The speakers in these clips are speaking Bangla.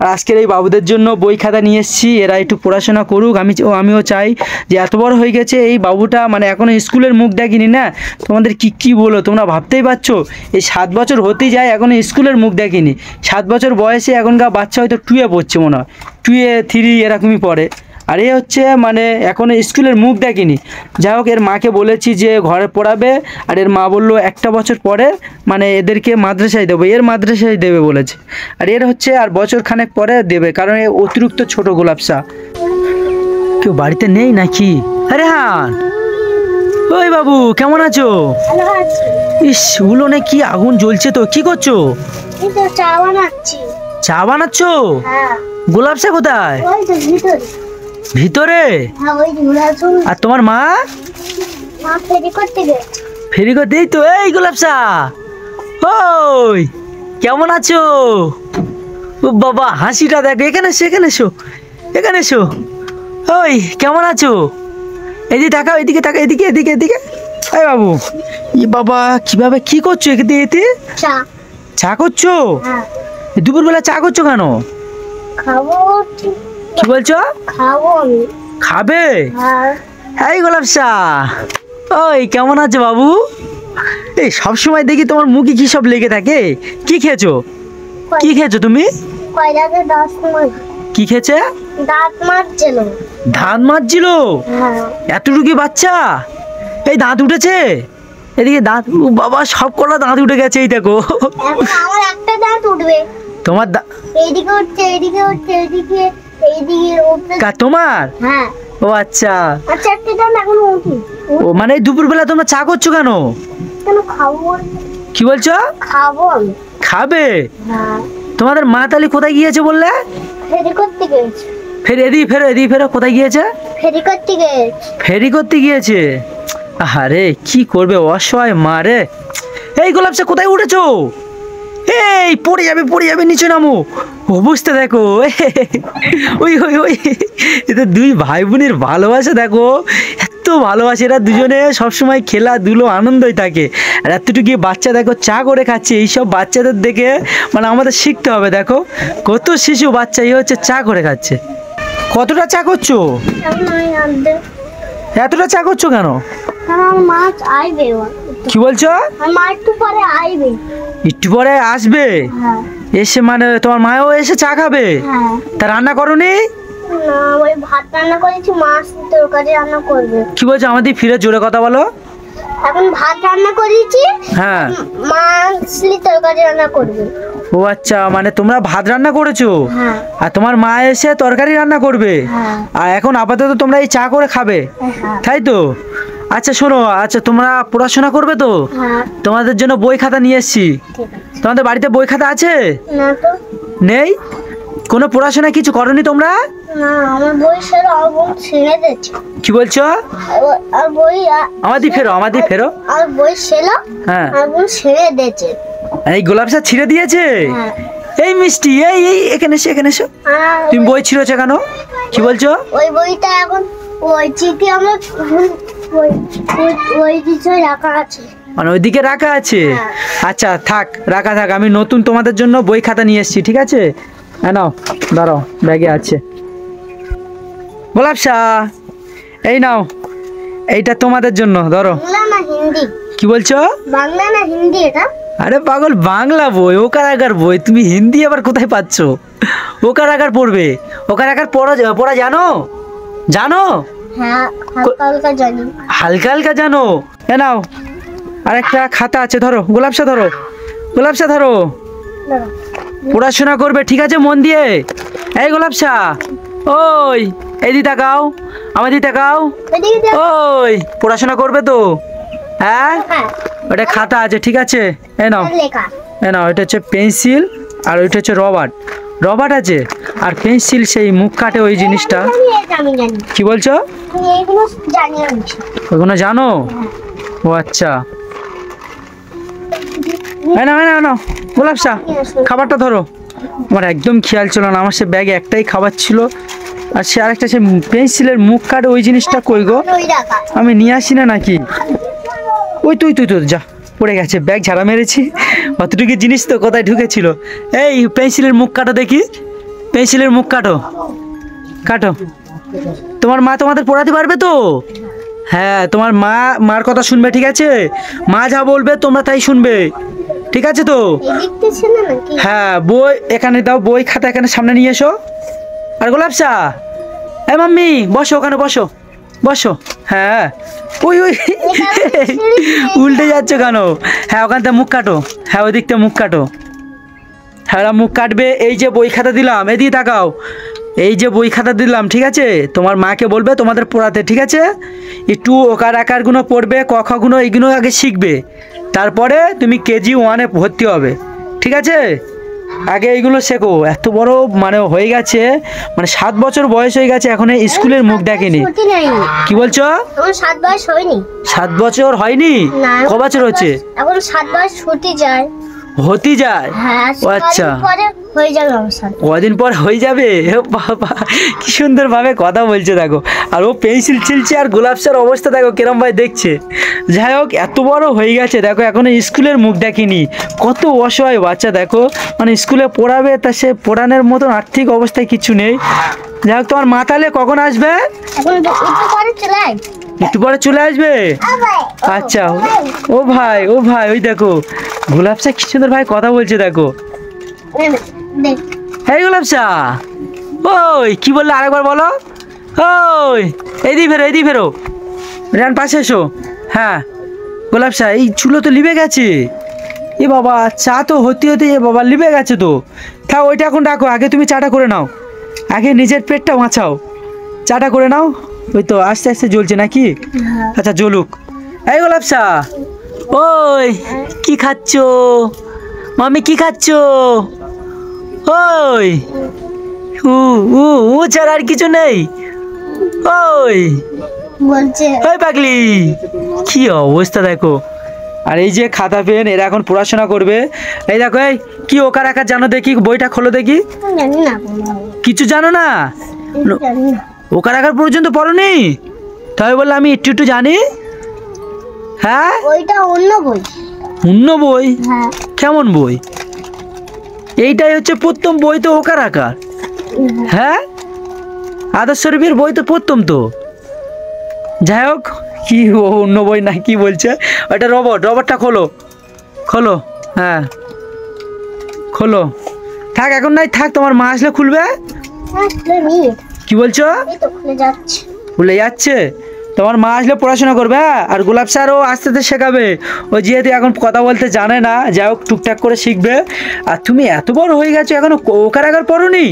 আর আজকের এই বাবুদের জন্য বই খাতা নিয়ে এসেছি, এরা একটু পড়াশোনা করুক। আমিও চাই যে এত বড় হয়ে গেছে এই বাবুটা, মানে এখনও স্কুলের মুখ দেখিনি না। তোমাদের কি বলো, তোমরা ভাবতেই পারছো এই 7 বছর হতেই যায় এখনও স্কুলের মুখ দেখিনি। 7 বছর বয়সে এখনকার বাচ্চা হয়তো 2-এ পড়ছে মনে হয়, 2-এ 3 এরকমই পড়ে। আর এ হচ্ছে মানে এখনও স্কুলের মুখ দেখিনি। যাই হোক, এর মাকে বলেছি যে ঘরে পড়াবে, আর এর মা বললো 1টা বছর পরে মানে এদেরকে মাদ্রাসায় দেবো, এর মাদ্রাসায় দেবে বলেছে। আর এর হচ্ছে আর বছর খানেক পরে দেবে, কারণ এ অতিরিক্ত ছোট গোলাপসা। কেউ বাড়িতে নেই নাকি? আরে হ্যাঁ, ওই বাবু কেমন আছো? ইস, উলোনে কি আগুন জ্বলছে তো, কি করছো? চা বানাচ্ছো? গোলাপসা কোথায়? ভিতরে? আর তোমার মা? ফেরি করতে? এই তো, এই গোলাপসা, ওই কেমন আছো? ও বাবা, হাসিটা দেখো, এখানে এসো, এখানে এসো, এখানে এসো। ওই কেমন আছো? এদিকে তাকাও, এদিকে তাকাও, এদিকে এদিকে এদিকে। এই বাবু, ই বাবা, কিভাবে কি করছো? এদিকে চা করছো? দুপুরবেলা চা করছো কেন? কি বলছো? খাবে? এই গোলাপসা, ওই কেমন আছো বাবু? এই সবসময় দেখি তোমার মুখে কি সব লেগে থাকে। কি খেয়েছো? কি খেয়েছো তুমি? কি খেয়েছে? দাঁত মাজছিল? এতটুকু বাচ্চা, এই দাঁত উঠেছে? এদিকে দাঁত, বাবা সব কটা দাঁত উঠে গেছে। এই দেখো, আমার একটা দাঁত উঠবে। তোমার এইদিকে উঠছে, এইদিকে উঠছে, এইদিকে উঠছে। তোমার? হ্যাঁ। ও আচ্ছা, একটা দাঁত এখনো উঠি। ও মানে দুপুরবেলা তোমরা চা করছো কেন? খাবো। কি বলছো? খাবো। খাবে? হ্যাঁ। তোমাদের মা তালি কোথায় গিয়েছে বললে? ফেরি করতে গেছে। এদিকে ফেরো, কোথায় গিয়েছে? ফেরি করতে গেছে। ফেরি করতে গিয়েছে? আরে কি করবে অসহায় মা রে। এই গোলাপসা, কোথায় উঠেছো? এই পড়ে যাবে, নিচে নামো। অবস্থা দেখো, ওই ওই ওই এটা দুই ভাই বোনের ভালোবাসা দেখো, এত ভালোবাসে এরা দুজনে, সবসময় খেলাধুলো আনন্দই থাকে। আর এতটুকু বাচ্চা দেখো চা করে খাচ্ছে। এইসব বাচ্চাদের দেখে মানে আমাদের শিখতে হবে। দেখো কত শিশু বাচ্চা এই হচ্ছে চা করে খাচ্ছে। কতটা চা করছো? এতটা চা করছো কেন? কি বলছো? একটু পরে আসবে? এসে মানে তোমার মাও এসে চা খাবে? তা রান্না করোনি? ভাত রান্না করেছি, মাছ তরকারি রান্না করবে। কি বলছো? আমাদের ফিরে জোরে কথা বলো। এখন ভাত রান্না করেছি, হ্যাঁ, মাছ তরকারি রান্না করবে। ও আচ্ছা, মানে তোমরা ভাত রান্না করেছো আর তোমার মা এসে তরকারি রান্না করবে। আর এখন আপাতত তোমরা এই চা করে খাবে, তাই তো? আচ্ছা শোনো, আচ্ছা তোমরা পড়াশোনা করবে তো? তোমাদের জন্য বই খাতা নিয়ে এসেছি। তোমাদের বাড়িতে বই খাতা আছে? না তো। নেই? কোনো পড়াশোনা কিছু করনি তোমরা? না, আমার বই ছেড়ে দিয়েছে। কি বলছো? আর বই আমাদের ফেরো। আর বই হ্যাঁ, আর বই ছেড়ে দিয়েছে। এই গোলাপসা ছিঁড়ে দিয়েছে? এই মিষ্টি, এই এখানে এসো। তুমি বই ছিঁড়েছো কেন? কি বলছো? ওই বইটা এখন ওই চিঠি আমার ওই দিকে রাখা আছে। মানে ওইদিকে রাখা আছে? আচ্ছা থাক, রাখা থাক। আমি নতুন তোমাদের জন্য বই খাতা নিয়ে এসেছি, ঠিক আছে? হ্যাঁ নাও, দাঁড়াও, ব্যাগে আছে। গোলাপসা, এই নাও, এইটা তোমাদের জন্য, ধরো। বাংলা না হিন্দি? কি বলছো? বাংলা না হিন্দি এটা? আরে পাগল, বাংলা বই, ওকার আকার বই। তুমি হিন্দি আবার কোথায় পাচ্ছ? ওকার আকার পড়বে। ওকার আকার পড়া জানো? হ্যাঁ, হালকা হালকা জানি। হালকা হালকা জানো? এ নাও, আরেকটা খাতা আছে, ধরো। গোলাপসা ধরো, পড়াশোনা করবে, ঠিক আছে, মন দিয়ে। এই গোলাপসা, ওই এদিকে তাকাও, আমার দিকে তাকাও। ওই পড়াশোনা করবে তো? হ্যাঁ, ওটা খাতা আছে, ঠিক আছে? এ নাও, এটা হচ্ছে পেন্সিল, আর ওইটা হচ্ছে রবার আছে, আর পেন্সিল সেই মুখ কাটে ওই জিনিসটা। কি বলছো? ওইগুলো জানো? ও আচ্ছা, না গোলাপসা, খাবারটা ধরো। আমার একদম খেয়াল ছিল না, আমার সে ব্যাগে একটাই খাবার ছিল, আর সে আরেকটা সে পেন্সিলের মুখ কাটে ওই জিনিসটা কই গো? আমি নিয়ে আসি না নাকি? ওই তুই যা, পড়ে গেছে, ব্যাগ ঝাড়া মেরেছি। অতটুকু জিনিস তো কোথায় ঢুকেছিল? এই পেন্সিলের মুখ কাটা দেখি, পেন্সিলের মুখ কাটো, কাটো। তোমার মা তোমাদের পড়াতে পারবে তো? হ্যাঁ, তোমার মার কথা শুনবে, ঠিক আছে? মা যা বলবে তোমরা তাই শুনবে, ঠিক আছে তো? লিখতেছে না নাকি? হ্যাঁ, বই এখানে দাও, বই খাতা এখানে সামনে নিয়ে এসো। আর গোলাপ চা, এ মাম্মি বসো, ওখানে বসো, বসো। হ্যাঁ, ওই ওই উল্টে যাচ্ছে কেন? হ্যাঁ, ওখান থেকে মুখ কাটো। হ্যাঁ, ওই দিক থেকে মুখ কাটো। হ্যাঁ, ওরা মুখ কাটবে। এই যে বই খাতা দিলাম, এদিকে তাকাও। এই যে বই খাতা দিলাম, ঠিক আছে? তোমার মাকে বলবে তোমাদের পড়াতে, ঠিক আছে? একটু ওকার আকারগুলো পড়বে, ক খ গুলো এইগুলো আগে শিখবে, তারপরে তুমি কেজি 1-এ ভর্তি হবে, ঠিক আছে? আগে এইগুলো শেখো। এত বড় মানে হয়ে গেছে, মানে 7 বছর বয়স হয়ে গেছে, এখন স্কুলের মুখ দেখেনি। ছুটি নেয়নি। কি বলছো? এখন 7 বয়স হয়নি। 7 বছর হয়নি? না, ক বছর হচ্ছে? এখন 7 বয়স ছুটি যায়। হতে যায়? হ্যাঁ, ও আচ্ছা, পরে হয়ে যাবে আমার সাথে। কদিন পর হয়ে যাবে? ও বাবা, কি সুন্দরভাবে কথা বলছে দেখো। আর ও পেন্সিল ছিলছে, আর গোলাপ স্যার অবস্থা দেখো কিরম ভাই দেখছে। যাই হোক, এত বড় হয়ে গেছে দেখো, এখনো স্কুলের মুখ দেখিনি। কত অসহায় বাচ্চা দেখো, মানে স্কুলে পড়াবে তা সে পড়ানোর মতন আর্থিক অবস্থায় কিছু নেই। যাই হোক, তোমার মা তাহলে কখন আসবে? এখন একটু পরে চলে আয়। একটু পরে চলে আসবে? আচ্ছা। ও ভাই, ও ভাই, ওই দেখো গোলাপ চা কি সুন্দর ভাই কথা বলছে দেখো। দেখ, এই গোলাপ চা, ওই কি বললে আরেকবার বলো। ওই এইদিকে ফেরো, এইদিকে ফেরো, রান পাশে এসো। হ্যাঁ গোলাপ চা, এই চুলো তো লিবে গেছে। এ বাবা, চা তো হতে হতে এ বাবা লিবে গেছে তো। থাক, ওইটা এখন রাখো, আগে তুমি চাটা করে নাও, আগে নিজের পেটটা বাঁচাও। চাটা করে নাও। ওই তো আস্তে আস্তে জ্বলছে নাকি? আচ্ছা জ্বলুক। এই গোলাপ চা, ওই কি খাচ্ছ? মামি কি খাচ্ছ? ওই উ উ উ ছাড়া আর কিছু নেই? ওই বলছে ওই পাগলি, কি অবস্থা দেখো। আর এই যে খাতা পেন, এরা এখন পড়াশোনা করবে। এই দেখো, এই কি ওকার আকার জানো দেখি, বইটা খোলো দেখি। জানি না, কিছু জানো না? জানি না। ওকার আকার পর্যন্ত পড়োনি? তাই বললে আমি একটু একটু জানি। হ্যাঁ, ওইটা অন্য বই। অন্য বই? হ্যাঁ, কেমন বই? এইটাই হচ্ছে প্রথম বই তো, ওকার আকার। হ্যাঁ, আদর্শ শরীফের বই তো প্রথম তো। যাই হোক, কি অন্য বই না কি বলছে? ওইটা রবট, রবটটা খোলো, খোলো। হ্যাঁ খোলো। থাক এখন নাই, থাক, তোমার মা আসলে খুলবে। কি বলছো? এই তো খুলে যাচ্ছে। খুলে যাচ্ছে? তোমার মা আসলে পড়াশোনা করবে। হ্যাঁ, আর গোলাপ স্যারও আস্তে আস্তে শেখাবে। ও যেহেতু এখন কথা বলতে জানে না, যাই হোক টুকটাক করে শিখবে। আর তুমি এত বড় হয়ে গেছো, এখনো ওকার আকার পড়োনি?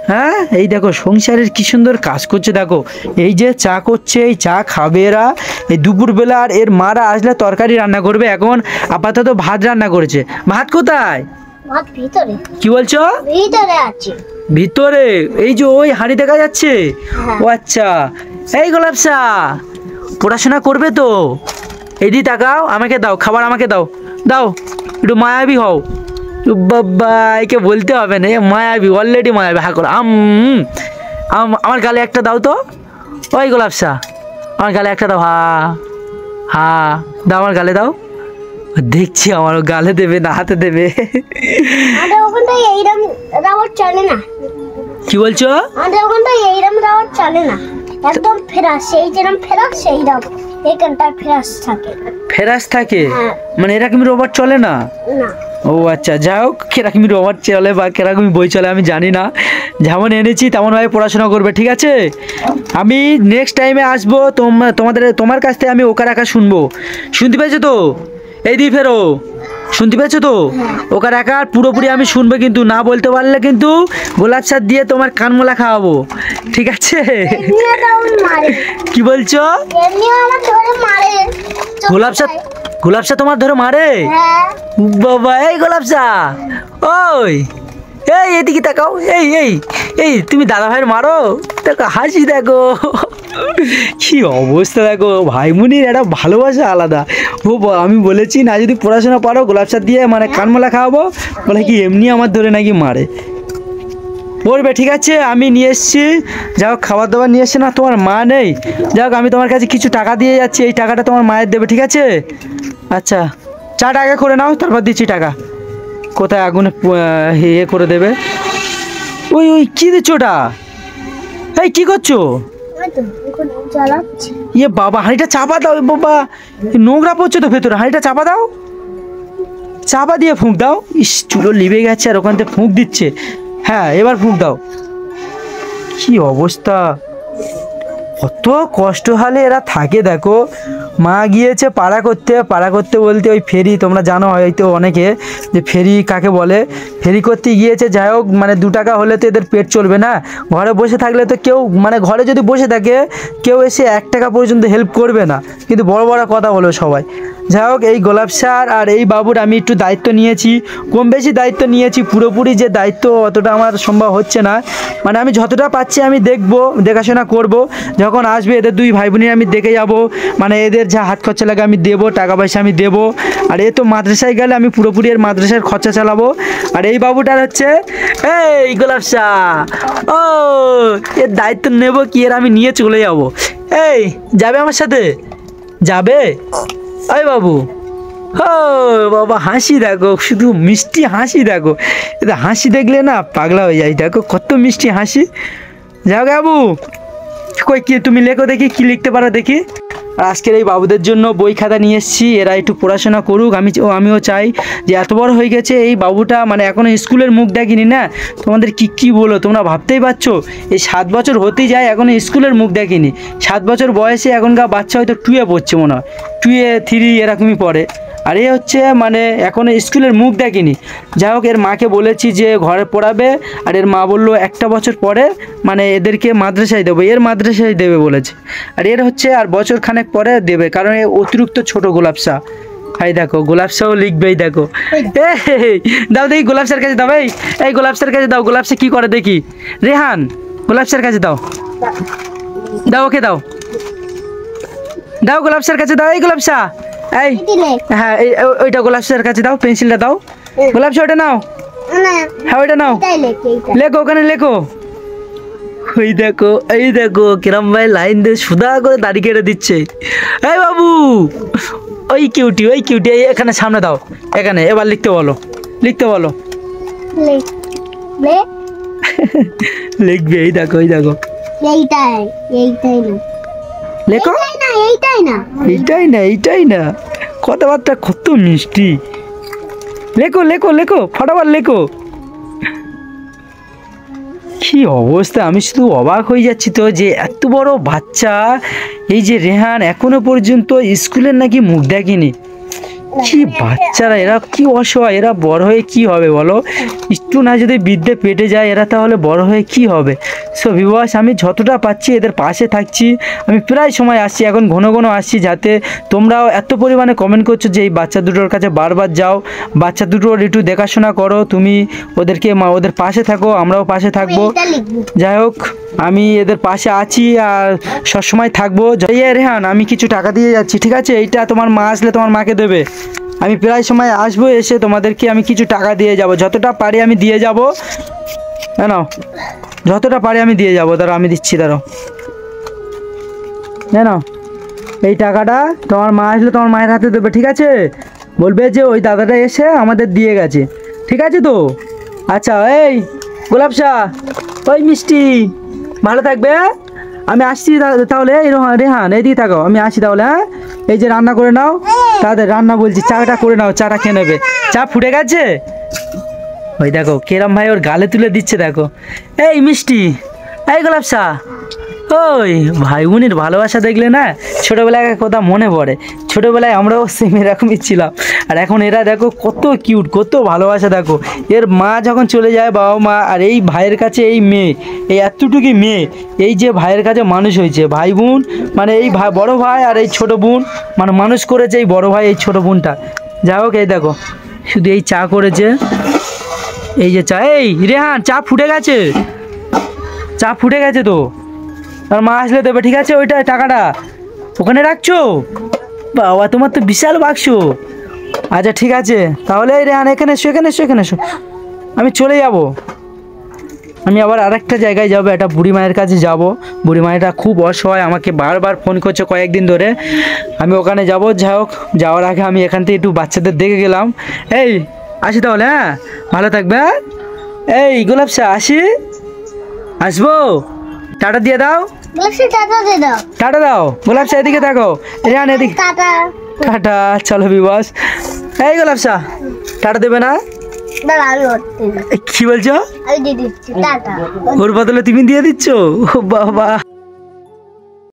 হ্যাঁ, এই দেখো সংসারের কি সুন্দর কাজ করছে দেখো। এই যে চা করছে, এই চা খাবে এরা এই দুপুরবেলা। আর এর মারা আসলে তরকারি রান্না করবে। এখন আপাতত ভাত রান্না করেছে। ভাত কোথায়? ভাত ভিতরে। কি বলছো? ভিতরে আছে। ভিতরে? এই যে ওই হাঁড়ি দেখা যাচ্ছে। হ্যাঁ। ও আচ্ছা। এই গোলাপ চা, পড়াশোনা করবে তো? এইদিকে তাকাও, আমাকে দাও খাবার, আমাকে দাও, দাও। একটু মায়াবী হও। বাবা, একে বলতে হবে না, এ মায়াবী, অলরেডি মায়াবী। হা করো, আমার গালে একটা দাও তো। ওই গোলাপ চা, আমার গালে একটা দাও। হা হা দাও, আমার গালে দাও। দেখছি আমার গালে দেবে না হাতে দেবে। আমাদের ওখানটায় এইরকম রাবার চলে না। কি বলছো? আমাদের ওখানটায় এইরকম রাবার চলে না, একদম ফেরাস। সেই যেরকম ফেরাস সেই রকম এইখানটায় ফেরাস থাকে। ফেরাস থাকে? হ্যাঁ। মানে এরকম রোবট চলে না? না, ও আচ্ছা, যাই হোক, কিরকমই রোবট চলে বা কিরকমই বই চলে আমি জানি না। যেমন এনেছি তেমনভাবে পড়াশোনা করবে, ঠিক আছে? আমি নেক্সট টাইমে আসবো, তোমার কাছ থেকে আমি ওকার আঁকা শুনবো। শুনতে পেয়েছো তো? এই দিয়ে ফেরো, শুনতে পেয়েছো তো? ওকার আঁকার পুরোপুরি আমি শুনবো, কিন্তু না বলতে পারলে কিন্তু গোলাপ সার দিয়ে তোমার কানমোলা খাওয়াবো, ঠিক আছে? এমনিও তো আমার মারে। কি বলছো? এমনিও আমার ধরে মারে। গোলাপ চা তোমার ধরে মারে? হ্যাঁ। বাবা, এই গোলাপ চা, ওই এই এদিকে তাকাও। এই এই এই তুমি দাদা ভাইয়ের মারো? দেখো হাসি দেখো, কি অবস্থা দেখো। ভাই বোনের একটা ভালোবাসা আলাদা। আমি বলেছি না, যদি পড়াশোনা পারো গোলাপ চা দিয়ে মানে কানমোলা খাওয়াবো, বলে কি এমনি আমার ধরে নাকি মারে। পড়বে, ঠিক আছে? আমি নিয়ে এসছি, যাই হোক খাবার দাবার নিয়ে এসছি। না তোমার মা নেই, যাই হোক আমি তোমার কাছে কিছু টাকা দিয়ে যাচ্ছি, এই টাকাটা তোমার মায়ের দেবে, ঠিক আছে? আচ্ছা, চাটা আগে করে নাও, তারপর দিচ্ছি টাকা। কোথায় আগুনে ইয়ে করে দেবে। ওই ওই কি দিচ্ছ ওটা? এই কি করছো? ওই তো এখন জ্বালাচ্ছি। ইয়ে বাবা, হাঁড়িটা চাপা দাও। এ বাবা, এ নোংরা পড়ছে তো ভেতরে, হাঁড়িটা চাপা দাও। চাপা দিয়ে ফুঁক দাও। ইস, চুলো লিবে গেছে আর ওখান থেকে ফুঁক দিচ্ছে। হ্যাঁ, এবার ফুঁক দাও। কি অবস্থা, কত কষ্ট হলে এরা থাকে দেখো। মা গিয়েছে পাড়া করতে বলতে ওই ফেরি, তোমরা জানো হয়তো অনেকে যে ফেরি কাকে বলে। ফেরি করতে গিয়েছে, যাই হোক মানে 2 টাকা হলে তো এদের পেট চলবে না। ঘরে বসে থাকলে তো কেউ, মানে ঘরে যদি বসে থাকে কেউ এসে 1 টাকা পর্যন্ত হেল্প করবে না, কিন্তু বড় বড় কথা বলো সবাই। যাই হোক, এই গোলাপ স্যার আর এই বাবুর আমি একটু দায়িত্ব নিয়েছি, কম বেশি দায়িত্ব নিয়েছি। পুরোপুরি যে দায়িত্ব অতটা আমার সম্ভব হচ্ছে না, মানে আমি যতটা পাচ্ছি আমি দেখবো, দেখাশোনা করব। যখন আসবে এদের 2 ভাই বোনের আমি দেখে যাব, মানে এদের যা হাত খরচা লাগে আমি দেবো, টাকা পয়সা আমি দেবো। আর এ তো মাদ্রাসায় গেলে আমি পুরোপুরি এর মাদ্রাসার খরচা চালাবো। আর এই বাবুটার হচ্ছে এই গোলাপ শাহ, ও এর দায়িত্ব নেব কি, এর আমি নিয়ে চলে যাব। এই যাবে আমার সাথে? যাবে? ওই বাবু, ও বাবা, হাসি দেখো, শুধু মিষ্টি হাসি দেখো। এটা হাসি দেখলে না পাগলা হয়ে যায়, দেখো কত মিষ্টি হাসি। যাও বাবু, কই কি তুমি লেখো দেখি, কি লিখতে পারো দেখি। আর আজকের এই বাবুদের জন্য বই খাতা নিয়ে এসেছি, এরা একটু পড়াশোনা করুক। আমিও চাই যে এত বড় হয়ে গেছে এই বাবুটা, মানে এখনও স্কুলের মুখ দেখিনি না। তোমাদের কি বলো, তোমরা ভাবতেই পারছো এই 7 বছর হতেই যায় এখনও স্কুলের মুখ দেখিনি। 7 বছর বয়সে এখনকার বাচ্চা হয়তো 2-এ পড়ছে মনে হয়, 2-এ 3 এরকমই পড়ে। আর এ হচ্ছে মানে এখনও স্কুলের মুখ দেখিনি। যাই হোক, এর মাকে বলেছি যে ঘরে পড়াবে, আর এর মা বললো 1টা বছর পরে মানে এদেরকে মাদ্রাসায় দেবো, এর মাদ্রাসায় দেবে বলেছে। আর এর হচ্ছে আর বছর খানেক পরে দেবে, কারণ এ অতিরিক্ত ছোট গোলাপ শাহ। এই দেখো গোলাপ শাহও লিখবেই দেখো। এই দাও দেখি গোলাপ শাহের কাছে দাও, এই গোলাপ শাহের কাছে দাও। গোলাপ শাহ কী করে দেখি। রেহান, গোলাপ শাহের কাছে দাও, দাও ওকে দাও, দাও গোলাপ শাহের কাছে দাও। এই গোলাপ শাহ, এই হ্যাঁ, ওইটা গোলাপ শাহের কাছে দাও, পেন্সিলটা দাও। গোলাপ শাহ ওটা নাও, হ্যাঁ ওইটা নাও, লেখো ওখানে লেখো। এই দেখো কিরম ভাই লাইন দিয়ে সুদা করে দাড়ি কেটে দিচ্ছে। এই বাবু, ওই কিউটি এখানে সামনে দাও, এখানে এবার লিখতে বলো। লিখবে, এই দেখো লেখো। এইটাই না কথাবার্তা কত মিষ্টি। লেখো ফটাফট লেখো। কি অবস্থা, আমি শুধু অবাক হয়ে যাচ্ছি তো যে এত বড় বাচ্চা, এই যে রেহান এখনো পর্যন্ত স্কুলের নাকি মুখ দেখেনি। কি বাচ্চারা এরা, কি অসহায় এরা, বড় হয়ে কি হবে বলো। একটু না যদি বিদ্যে পেটে যায় এরা, তাহলে বড় হয়ে কি হবে। সো ভিউয়ার্স, আমি যতটা পাচ্ছি এদের পাশে থাকছি। আমি প্রায় সময় আসছি, এখন ঘন আসছি, যাতে তোমরাও এত পরিমাণে কমেন্ট করছো যে এই বাচ্চা দুটোর কাছে বারবার যাও, বাচ্চা দুটোর একটু দেখাশোনা করো, তুমি ওদেরকে ওদের পাশে থাকো, আমরাও পাশে থাকবো। যাই হোক, আমি এদের পাশে আছি আর সবসময় থাকবো। রেহান, আমি কিছু টাকা দিয়ে যাচ্ছি, ঠিক আছে? এইটা তোমার মা আসলে তোমার মাকে দেবে। আমি প্রায় সময় আসবো, এসে তোমাদেরকে আমি কিছু টাকা দিয়ে যাব, যতটা পারি আমি দিয়ে যাব। নাও, যতটা পারি আমি দিয়ে যাবো। দাঁড়াও, আমি দিচ্ছি, দাঁড়াও। নাও, এই টাকাটা তোমার মা আসলে তোমার মায়ের হাতে দেবে, ঠিক আছে? বলবে যে ওই দাদাটা এসে আমাদের দিয়ে গেছে, ঠিক আছে তো? আচ্ছা, এই গোলাপ শাহ, ওই মিষ্টি, ভালো থাকবে। আমি আসছি তাহলে। এই রেহান, এইদিকে থাকো, আমি আসি তাহলে। হ্যাঁ, এই যে রান্না করে নাও, তাদের রান্না বলছি, চাটা করে নাও, চাটা খেয়ে নেবে। চা ফুটে গেছে, ওই দেখো কেরাম ভাই ওর গালে তুলে দিচ্ছে, দেখো। এই মিষ্টি, এই গোলাপ শাহ, ওই ভাই বোনের ভালোবাসা দেখলে না ছোটোবেলায় কথা মনে পড়ে। ছোটোবেলায় আমরাও সেম এরকমই ছিলাম, আর এখন এরা দেখো কত কিউট, কত ভালোবাসা দেখো। এর মা যখন চলে যায়, বাবা মা, আর এই ভাইয়ের কাছে এই মেয়ে, এই এতটুকুই মেয়ে, এই যে ভাইয়ের কাছে মানুষ হয়েছে। ভাই বোন মানে এই ভাই, বড় ভাই আর এই ছোটো বোন, মানে মানুষ করেছে এই বড় ভাই এই ছোটো বোনটা। যাই হোক, এই দেখো শুধু এই চা করেছে, এই যে চা। এই রেহান, চা ফুটে গেছে তো, আর মা আসলে দেবে, ঠিক আছে? ওইটা টাকাটা ওখানে রাখছো? বাবা, তোমার তো বিশাল বাক্স। আচ্ছা ঠিক আছে তাহলে। এই রেহান, এখানে এসো। আমি চলে যাব, আমি আবার আরেকটা জায়গায় যাবো, একটা বুড়ি মায়ের কাছে যাব। বুড়ি মায়েরটা খুব অসহায়, আমাকে বারবার ফোন করছে কয়েকদিন ধরে, আমি ওখানে যাব। যাই হোক, যাওয়ার আগে আমি এখান থেকে একটু বাচ্চাদের দেখে গেলাম। এই আসি তাহলে, হ্যাঁ ভালো থাকবে। এই গোলাপ শাহ, আসি। আসবো? টাটা দিয়ে দাও, গোলাপসা টাটা দিয়ে দাও। টাটা দাও। গোলাপসা এদিকে দেখো, রিয়ান এদিকে। টাটা। টাটা। চলো বিবাস। এই গোলাপসা টাটা দেবে না? দাঁড়া আমি ওর কি বলছো? আমি দিয়ে দিচ্ছি টাটা। ওর বদলে তুমি দিয়ে দিচ্ছ? ও বাবা।